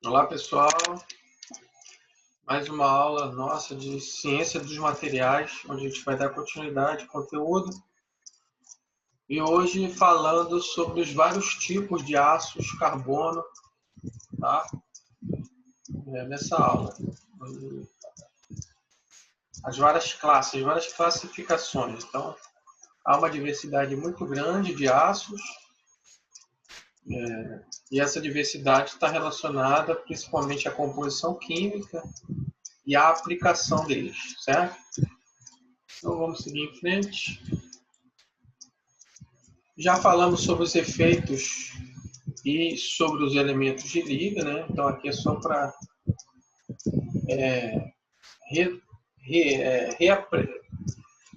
Olá, pessoal. Mais uma aula nossa de ciência dos materiais, onde a gente vai dar continuidade ao conteúdo. E hoje falando sobre os vários tipos de aços carbono, tá? Nessa aula. As várias classes, as várias classificações. Então, há uma diversidade muito grande de aços, e essa diversidade está relacionada principalmente à composição química e à aplicação deles, certo? Então, vamos seguir em frente. Já falamos sobre os efeitos e sobre os elementos de liga, né? Então aqui é só para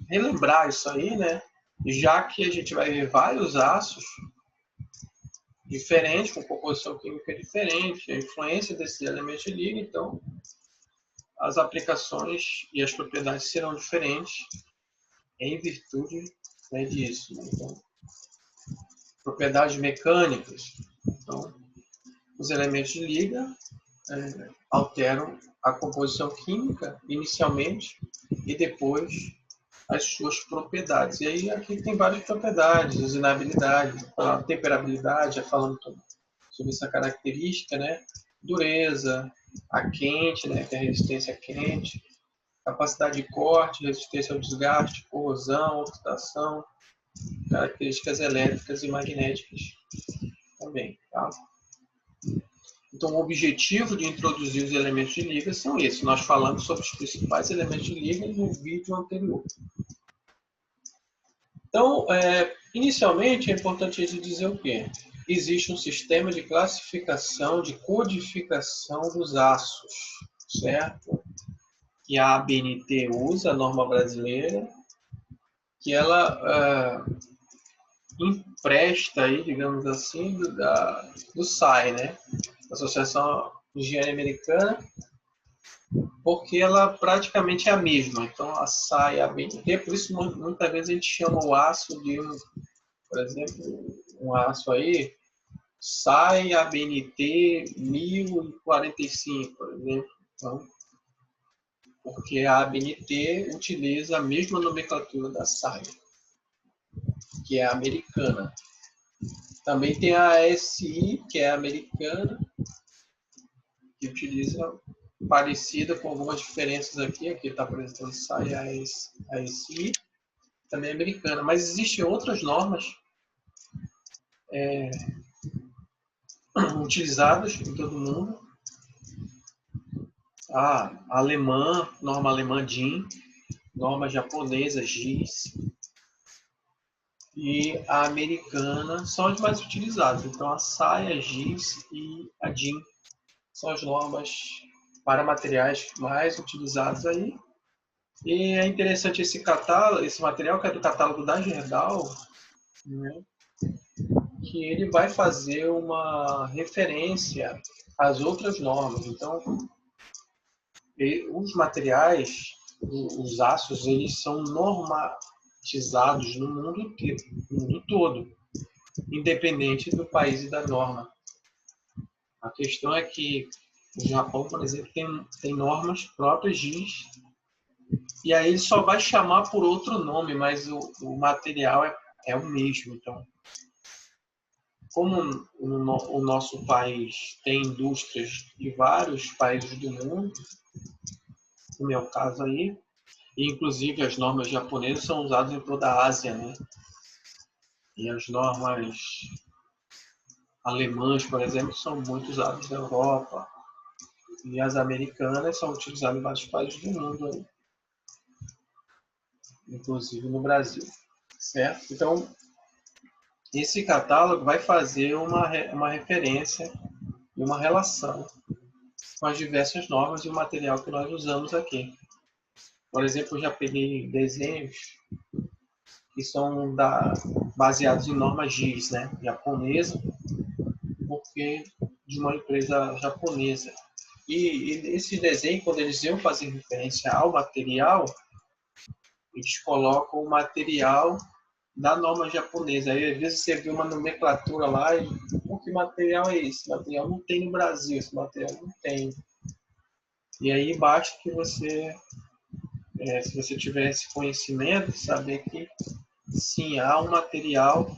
relembrar isso aí, né? Já que a gente vai ver vários aços diferentes, com composição química diferente, a influência desses elementos de liga, então as aplicações e as propriedades serão diferentes em virtude, né, disso. Então, propriedades mecânicas. Então, os elementos de liga alteram a composição química inicialmente e depois as suas propriedades. E aí aqui tem várias propriedades, usinabilidade, a temperabilidade, já falando sobre essa característica, né? Dureza, a quente, né? Que é a resistência quente, capacidade de corte, resistência ao desgaste, corrosão, oxidação, características elétricas e magnéticas também, tá? Então, o objetivo de introduzir os elementos de liga são esses. Nós falamos sobre os principais elementos de liga no vídeo anterior. Então, inicialmente, é importante dizer o quê? Existe um sistema de classificação, de codificação dos aços, certo? Que a ABNT usa, a norma brasileira, que ela empresta, aí, digamos assim, do SAI, né? Associação de Engenharia Americana, porque ela praticamente é a mesma. Então, a SAI e a ABNT, por isso muitas vezes a gente chama o aço de, por exemplo, um aço aí, SAI ABNT 1045, por exemplo. Então, porque a ABNT utiliza a mesma nomenclatura da SAI, que é a americana. Também tem a ASI, que é a americana, que utiliza parecida com algumas diferenças aqui. Aqui está apresentando SAI e a ASI, também é americana. Mas existem outras normas utilizadas em todo o mundo. A alemã, norma alemã DIN, norma japonesa GIS, e a americana são as mais utilizadas. Então, a SAI, a GIS e a DIN são as normas para materiais mais utilizados aí. E é interessante esse catálogo, esse material que é do catálogo da Gerdau, né, que ele vai fazer uma referência às outras normas. Então, os materiais, os aços, eles são normatizados no mundo todo, independente do país e da norma. A questão é que o Japão, por exemplo, tem normas próprias GIS, e aí ele só vai chamar por outro nome, mas o material é o mesmo. Então, como o nosso país tem indústrias de vários países do mundo, no meu caso aí, e inclusive as normas japonesas são usadas em toda a Ásia, né? E as normas alemãs, por exemplo, são muito usadas na Europa, e as americanas são utilizadas em vários países do mundo aí, inclusive no Brasil, certo? Então, esse catálogo vai fazer uma referência e uma relação com as diversas normas e o material que nós usamos aqui. Por exemplo, eu já peguei desenhos que são baseados em normas GIS, né, japonesa, porque de uma empresa japonesa. E esse desenho, quando eles iam fazer referência ao material, eles colocam o material da norma japonesa. Aí, às vezes, você vê uma nomenclatura lá e, pô, que material é esse? Esse material não tem no Brasil, esse material não tem. E aí, basta que você, se você tiver esse conhecimento, saber que, sim, há um material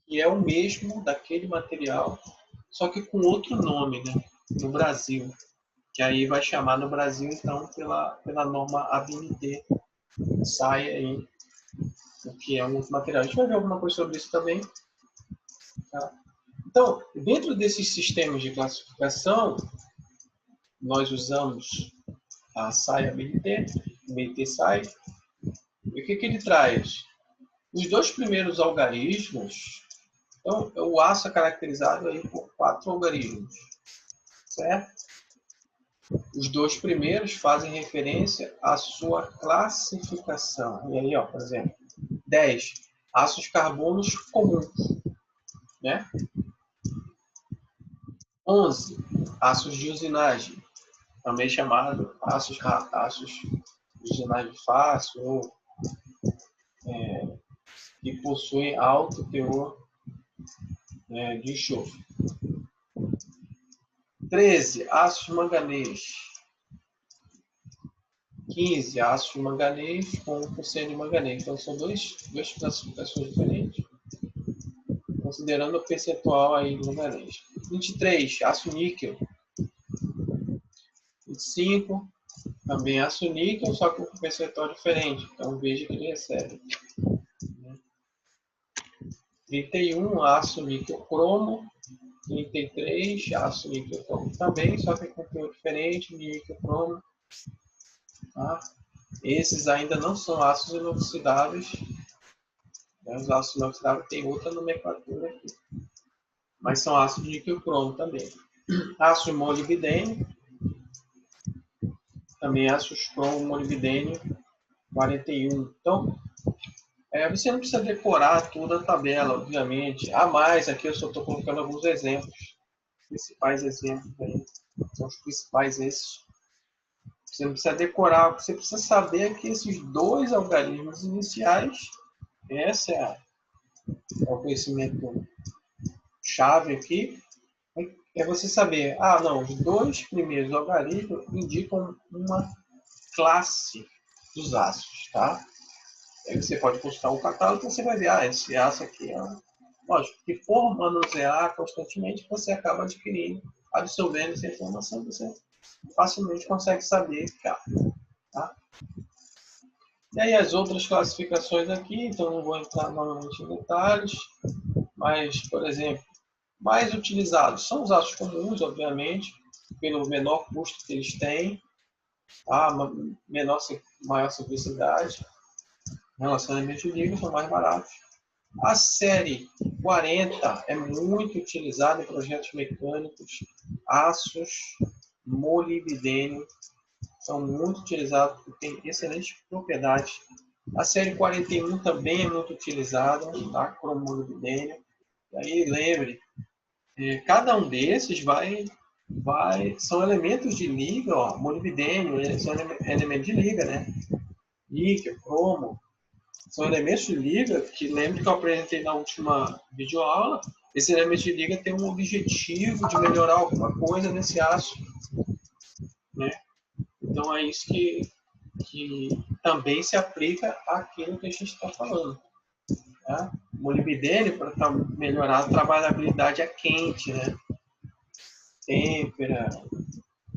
que é o mesmo daquele material, só que com outro nome, né, no Brasil. Que aí vai chamar no Brasil, então, pela norma ABNT, sai aí o que é um outro material. A gente vai ver alguma coisa sobre isso também. Tá? Então, dentro desses sistemas de classificação, nós usamos a SAI ABNT, o BNT SAI. E o que ele traz? Os dois primeiros algarismos, então, o aço é caracterizado aí por 4 algarismos, certo? Os dois primeiros fazem referência à sua classificação. E aí, ó, por exemplo, 10, ácidos carbonos comuns, né? 11, ácidos de usinagem, também chamado ácidos de usinagem fácil ou que possuem alto teor de enxofre. 13, ácido manganês. 15, ácido manganês com 1% de manganês. Então, são duas classificações diferentes, considerando o percentual aí do manganês. 23, ácido níquel. 25, também ácido níquel, só com um percentual diferente. Então, veja que ele recebe. 31, ácido níquel cromo. 33, ácido níquel cromo também, só que com teor diferente, níquel cromo. Tá? Esses ainda não são ácidos inoxidáveis. Os ácidos inoxidáveis têm outra nomenclatura aqui. Mas são ácidos de níquel cromo também. Ácido molibdênio. Também ácidos cromo molibdênio 41. Então, você não precisa decorar toda a tabela, obviamente. A mais, aqui eu só estou colocando alguns exemplos. Principais exemplos aí. São os principais esses. Você não precisa decorar, você precisa saber que esses dois algarismos iniciais, esse é o conhecimento chave aqui, é você saber, não, os dois primeiros algarismos indicam uma classe dos ácidos, tá? Aí você pode consultar o catálogo e você vai ver, esse aço aqui é... Lógico, que for manusear constantemente, você acaba adquirindo, absorvendo essa informação, você facilmente consegue saber, tá? E aí as outras classificações aqui, então não vou entrar novamente em detalhes, mas, por exemplo, mais utilizados são os ácidos comuns, obviamente, pelo menor custo que eles têm, tá? Maior simplicidade, relacionamento de nível, são mais baratos. A série 40 é muito utilizada em projetos mecânicos, aços, molibdênio, são muito utilizados porque tem excelentes propriedades. A série 41 também é muito utilizada, tá? Cromolibdênio. E aí, lembre, cada um desses são elementos de liga, ó, molibdênio, são elementos de liga, né? Níquel, cromo, são elementos de liga que, lembre que eu apresentei na última videoaula, esse elemento de liga tem um objetivo de melhorar alguma coisa nesse aço, né? Então, é isso que também se aplica àquilo que a gente está falando. Tá? Molibdênio, para melhorar a trabalhabilidade quente, né? Têmpera,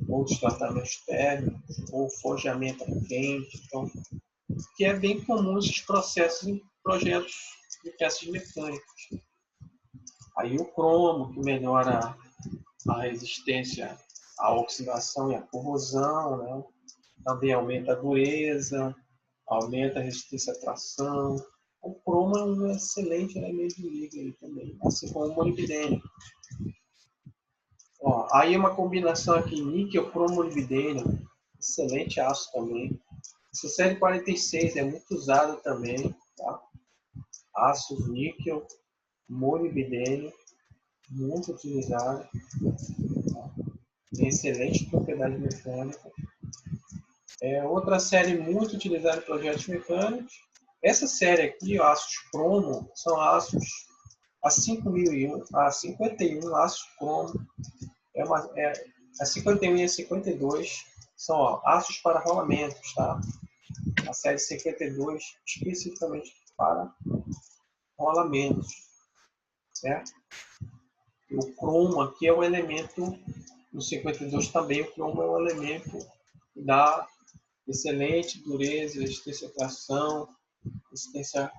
outros tratamentos térmicos, ou forjamento quente. Então, que é bem comum esses processos em projetos de peças mecânicas. Aí o cromo, que melhora a resistência à oxidação e à corrosão, né? Também aumenta a dureza, aumenta a resistência à tração. O cromo é um excelente elemento de liga aí também, assim como o molibdênio. Aí uma combinação aqui, níquel, cromo, molibdênio, excelente aço também. Essa série 46 é muito usada também, tá? Aço, níquel, molibdênio, muito utilizado. Tá? Tem excelente propriedade mecânica. Outra série muito utilizada em projetos mecânicos Essa série aqui, ó, aços cromo, são aços a 5001, a 51 aços cromo, a 51 e a 52 são, ó, aços para rolamentos, tá? A série 52 especificamente para rolamentos, certo? E o cromo aqui é o elemento, no 52 também o cromo é o elemento que dá excelente dureza, resistência à tração, resistência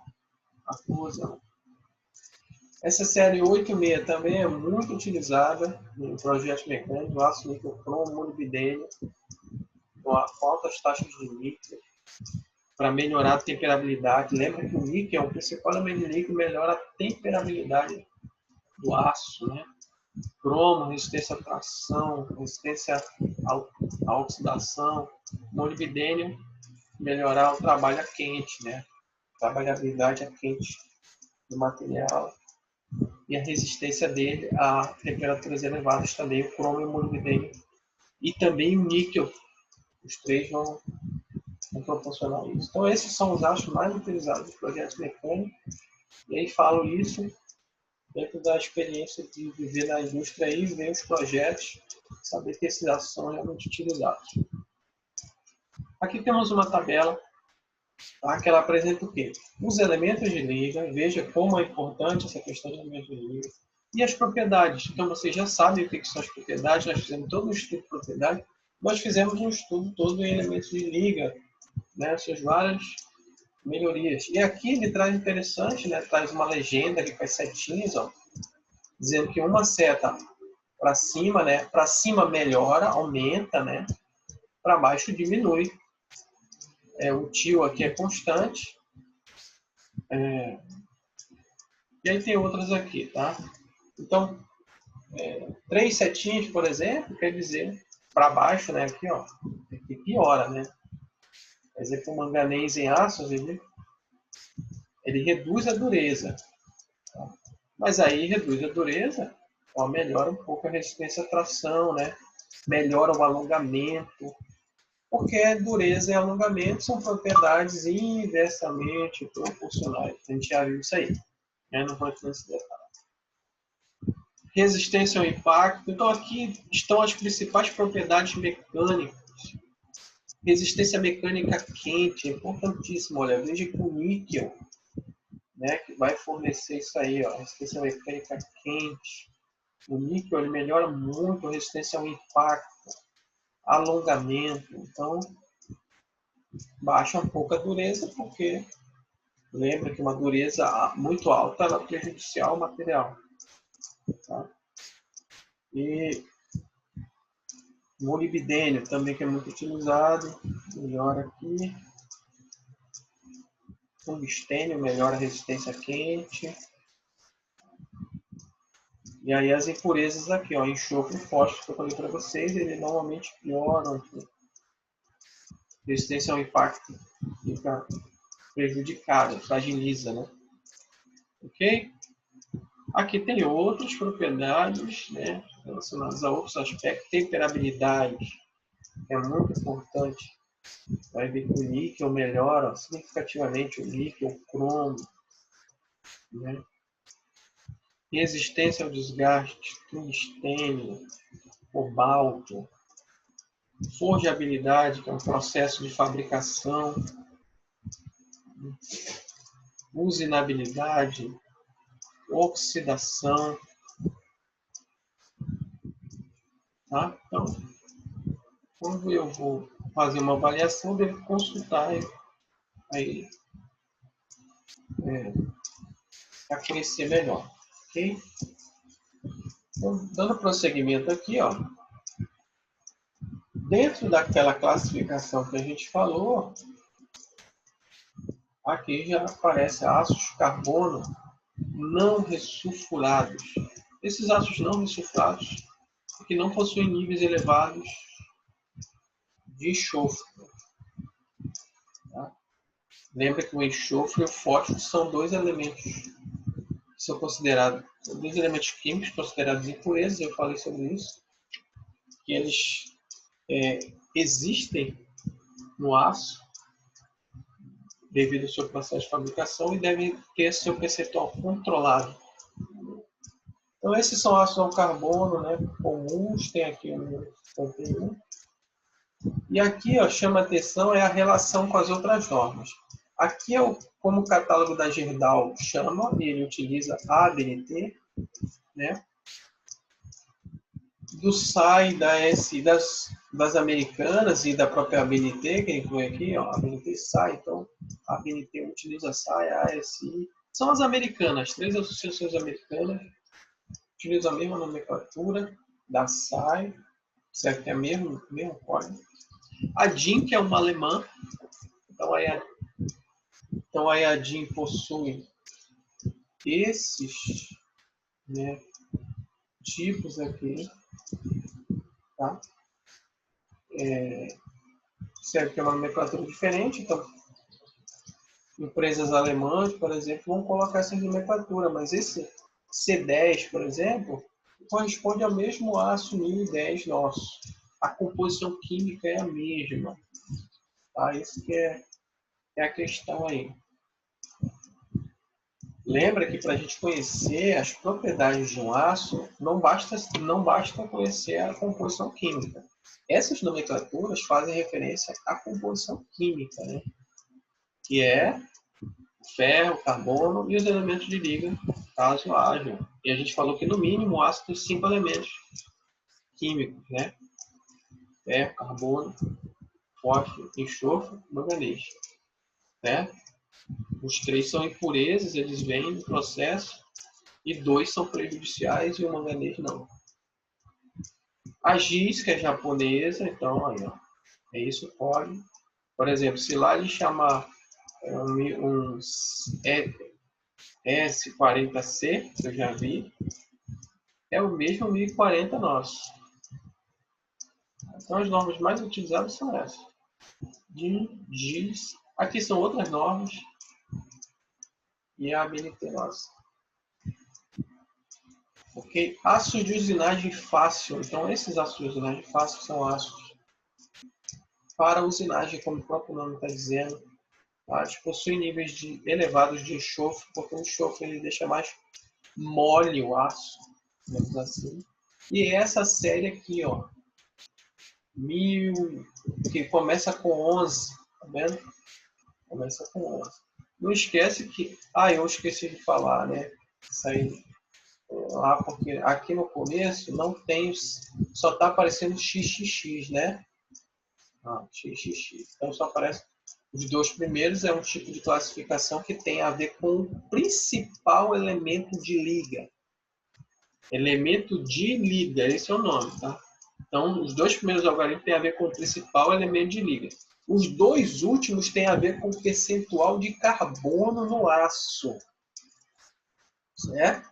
à corrosão. Essa série 86 também é muito utilizada em projetos mecânicos, aço níquel cromo, molibdênio, com altas taxas de níquel, para melhorar a temperabilidade. Lembra que o níquel, o principal elemento de níquel, melhora a temperabilidade do aço, né? Cromo, resistência à tração, resistência à oxidação, molibdênio, melhorar o trabalho a quente, né? Trabalhabilidade a quente do material e a resistência dele a temperaturas elevadas também, o cromo e o molibdênio. E também o níquel. Os três vão proporcionar isso. Então, esses são os aços mais utilizados nos projetos mecânicos. E aí falo isso dentro da experiência de viver na indústria e ver os projetos, saber que esses aços são realmente utilizados. Aqui temos uma tabela, tá, que ela apresenta o quê? Os elementos de liga, veja como é importante essa questão de elementos de liga, e as propriedades. Então, vocês já sabem o que são as propriedades, nós fizemos todo um estudo de propriedade, nós fizemos um estudo todo em elementos de liga, né, suas várias melhorias. E aqui ele traz interessante, né, traz uma legenda que faz setinhas, ó, dizendo que uma seta para cima, né, para cima melhora, aumenta, né, para baixo diminui. O tio aqui é constante. E aí tem outras aqui, tá? Então, 3 setinhas, por exemplo, quer dizer para baixo, né, aqui, ó, aqui piora, né? Quer dizer que o manganês em aços, ele reduz a dureza. Tá? Mas aí reduz a dureza, ó, melhora um pouco a resistência à tração, né? Melhora o alongamento, porque dureza e alongamento são propriedades inversamente proporcionais. A gente já viu isso aí, né? Não vou entrar nesse detalhe. Resistência ao impacto. Então, aqui estão as principais propriedades mecânicas. Resistência mecânica quente, é importantíssimo. Olha, veja que o níquel, né, que vai fornecer isso aí, ó, resistência mecânica quente. O níquel ele melhora muito a resistência ao impacto, alongamento. Então, baixa um pouco a dureza, porque lembra que uma dureza muito alta ela é prejudicial ao material. Tá? E molibdênio também, que é muito utilizado, melhora aqui. Tungstênio melhora a resistência quente. E aí as impurezas aqui, ó, enxofre e fósforo, que eu falei para vocês, ele normalmente pioram aqui. Resistência ao impacto fica prejudicada, fragiliza, né? Ok? Aqui tem outras propriedades, né, relacionadas a outros aspectos. Temperabilidade, que é muito importante. Vai ver que o níquel melhora significativamente, o níquel, o cromo, né? Resistência ao desgaste, tungstênio, cobalto. Forjabilidade, que é um processo de fabricação. Usinabilidade, oxidação. Tá? Então, quando eu vou fazer uma avaliação, eu devo consultar aí para conhecer melhor. Ok? Então, dando prosseguimento aqui, ó, dentro daquela classificação que a gente falou, aqui já aparece ácidos de carbono não ressulfurados. Esses ácidos não ressulfurados que não possuem níveis elevados de enxofre. Tá? Lembra que o enxofre e o fósforo são dois elementos que são considerados, dois elementos químicos considerados impurezas, eu falei sobre isso, que eles existem no aço, devido ao seu processo de fabricação e deve ter seu percentual controlado. Então, esses são ácidos ao carbono, né, comuns, tem aqui um conteúdo. E aqui, ó, chama a atenção é a relação com as outras normas. Aqui, como o catálogo da Gerdau chama, e ele utiliza a ABNT, né, do SAI, das americanas e da própria ABNT, que inclui aqui, ó, a ABNT SAI, então a ABNT utiliza SAI, a ASI, são as americanas, 3 associações americanas, utilizam a mesma nomenclatura da SAI, certo que é o mesmo código. A DIN, que é uma alemã, então aí a DIN possui esses, né, tipos aqui, tá? Certo que é uma nomenclatura diferente, então empresas alemãs, por exemplo, vão colocar essa nomenclatura, mas esse C10, por exemplo, corresponde ao mesmo aço 1010 nosso. A composição química é a mesma. Tá? Isso que é a questão aí. Lembra que para a gente conhecer as propriedades de um aço, não basta conhecer a composição química. Essas nomenclaturas fazem referência à composição química, né? Que é ferro, carbono e os elementos de liga, caso haja. E a gente falou que, no mínimo, o aço tem 5 elementos químicos, né? Ferro, carbono, fósforo, enxofre, manganês. Né? Os 3 são impurezas, eles vêm do processo, e 2 são prejudiciais e o manganês não. A GIS, que é japonesa, então, aí, ó, é isso, pode. Por exemplo, se lá ele chamar um S40C, que eu já vi, é o mesmo 1040 nosso. Então, as normas mais utilizadas são essas. DIN, GIS. Aqui são outras normas. E a ABNT nossa. Ok? Aços de usinagem fácil. Então, esses aços de usinagem fácil são aços para usinagem, como o próprio nome está dizendo. Tá? Eles possuem níveis elevados de enxofre, porque o enxofre ele deixa mais mole o aço, digamos assim. E essa série aqui, ó, que começa com 11, tá vendo? Começa com 11. Não esquece que... eu esqueci de falar, né? Isso aí lá, porque aqui no começo não tem... Só está aparecendo XXX, né? XXX. Então só aparece... Os 2 primeiros é um tipo de classificação que tem a ver com o principal elemento de liga. Elemento de liga, esse é o nome, tá? Então, os 2 primeiros algarismos têm a ver com o principal elemento de liga. Os 2 últimos têm a ver com o percentual de carbono no aço. Certo?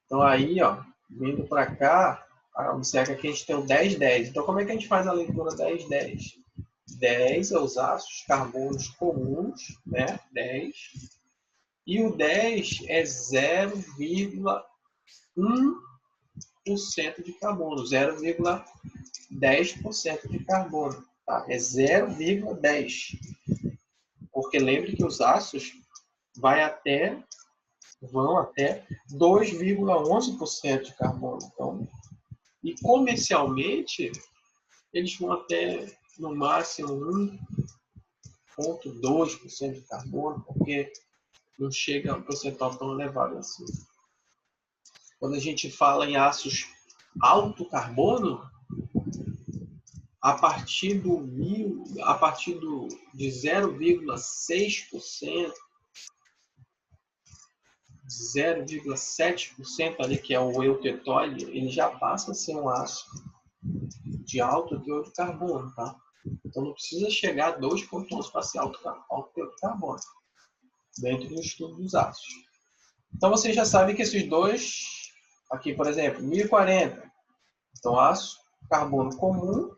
Então, aí, ó, vindo para cá, observa que a gente tem o 10-10. Então, como é que a gente faz a leitura 10-10? 10 é os ácidos carbonos comuns, né? 10. E o 10 é 0,1% de carbono, 0,10% de carbono. Tá? É 0,10. Porque lembre que os ácidos vão até 2,11% de carbono. Então, e comercialmente, eles vão até, no máximo, 1,2% de carbono, porque não chega a um percentual tão elevado assim. Quando a gente fala em ácidos alto carbono, a partir de 0,6%, 0,7% ali, que é o eutectóide, ele já passa a ser um ácido de alto teor de carbono, tá? Então não precisa chegar a 2,11 para ser alto teor de carbono, dentro do estudo dos ácidos. Então você já sabe que esses 2, aqui por exemplo, 1040, então ácido carbono comum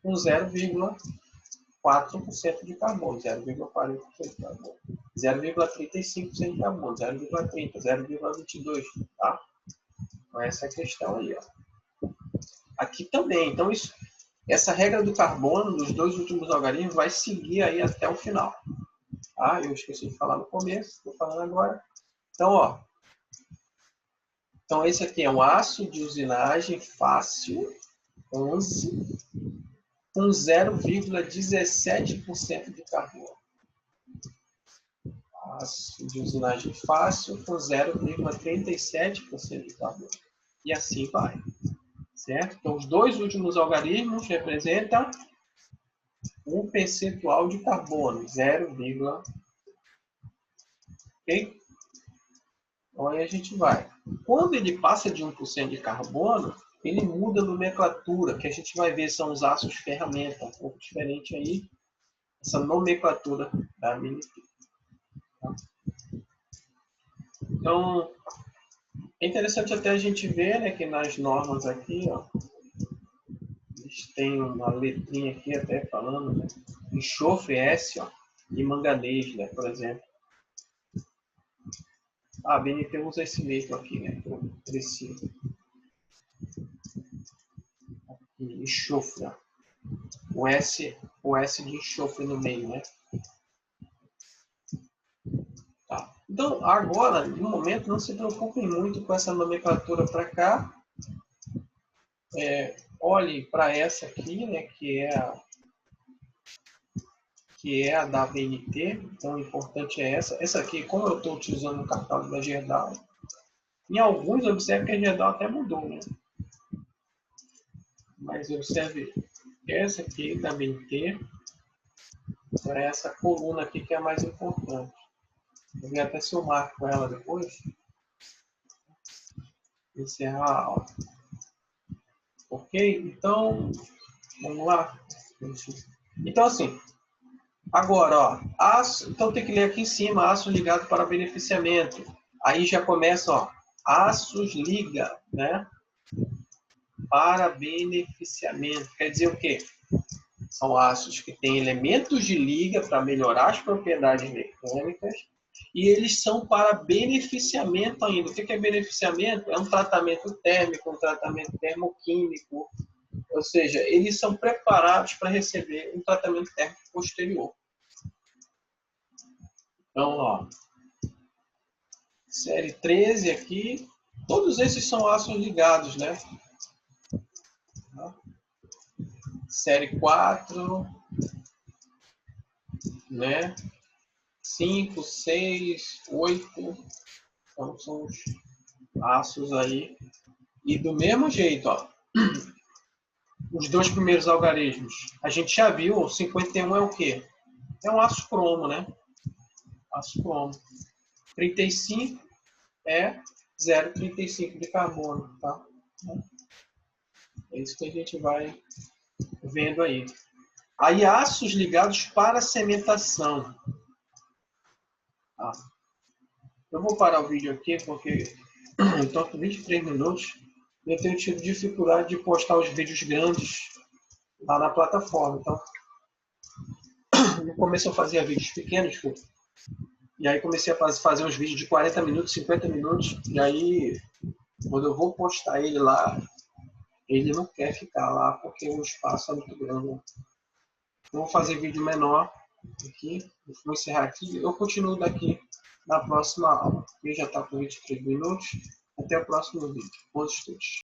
com 0,4% de carbono, 0,40% de carbono, 0,35% de carbono, 0,30%, 0,22%, tá? Então essa é a questão aí, ó. Aqui também, então essa regra do carbono dos 2 últimos algarismos vai seguir aí até o final. Ah, eu esqueci de falar no começo, estou falando agora. Então, ó. Então, esse aqui é um aço de usinagem fácil, 11, com 0,17% de carbono. Aço de usinagem fácil com 0,37% de carbono. E assim vai. Certo? Então, os dois últimos algarismos representam um percentual de carbono, 0, ok? Então, aí a gente vai. Quando ele passa de 1% de carbono, ele muda a nomenclatura, que a gente vai ver são os ácidos ferramenta, um pouco diferente aí, essa nomenclatura da BNT. Então, é interessante até a gente ver, né, que nas normas aqui, ó, eles têm uma letrinha aqui até falando, né, enxofre S, ó, e manganês, né, por exemplo. A BNT usa esse mesmo aqui, né, que eu preciso. Enxofre, ó. O S de enxofre no meio, né? Tá. Então, agora, no momento, não se preocupem muito com essa nomenclatura para cá. Olhe para essa aqui, né, que é a da BNT. Então, o importante é essa. Essa aqui, como eu estou utilizando o catálogo da Gerdau, em alguns, observe que a Gerdau até mudou, né? Mas observe essa aqui da BNT, para essa coluna aqui que é a mais importante. Eu vou até se eu marco ela depois. Encerrar a aula. Ok? Então, vamos lá. Então, assim, agora, ó, aço, então tem que ler aqui em cima, aço ligado para beneficiamento. Aí já começa, ó, aços liga, né? Para beneficiamento. Quer dizer o quê? São aços que têm elementos de liga para melhorar as propriedades mecânicas e eles são para beneficiamento ainda. O que é beneficiamento? É um tratamento térmico, um tratamento termoquímico, ou seja, eles são preparados para receber um tratamento térmico posterior. Então, ó, série 13 aqui, todos esses são aços ligados, né? Série 4, né? 5, 6, 8, então são os aços aí. E do mesmo jeito, ó, os dois primeiros algarismos, a gente já viu, o 51 é o quê? É um aço cromo, né? Aço cromo. 35 é 0,35 de carbono, tá? É isso que a gente vai vendo aí. Aí, aços ligados para cementação. Tá? Eu vou parar o vídeo aqui, porque estou com 23 minutos e eu tenho tido dificuldade de postar os vídeos grandes lá na plataforma. Então, no começo eu fazia vídeos pequenos, e aí comecei a fazer uns vídeos de 40 minutos, 50 minutos, e aí, quando eu vou postar ele lá, ele não quer ficar lá, porque o espaço é muito grande. Então, vou fazer vídeo menor aqui, vou encerrar aqui, eu continuo daqui na próxima aula. Ele já está com 23 minutos, até o próximo vídeo. Bons estudos!